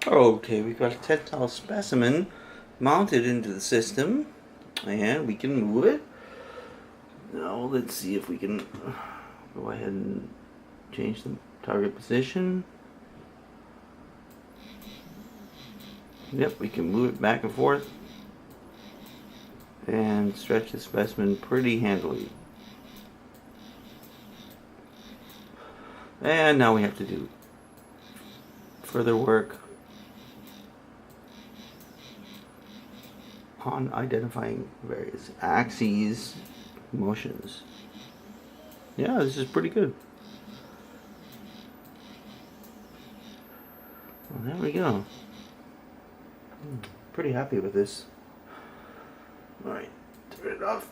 Okay, we've got a tactile specimen mounted into the system, and we can move it. Now let's see if we can go ahead and change the target position. Yep, we can move it back and forth and stretch the specimen pretty handily. And now we have to do further work on identifying various axes, motions. Yeah, this is pretty good. Well, there we go. Pretty happy with this. Alright, turn it off.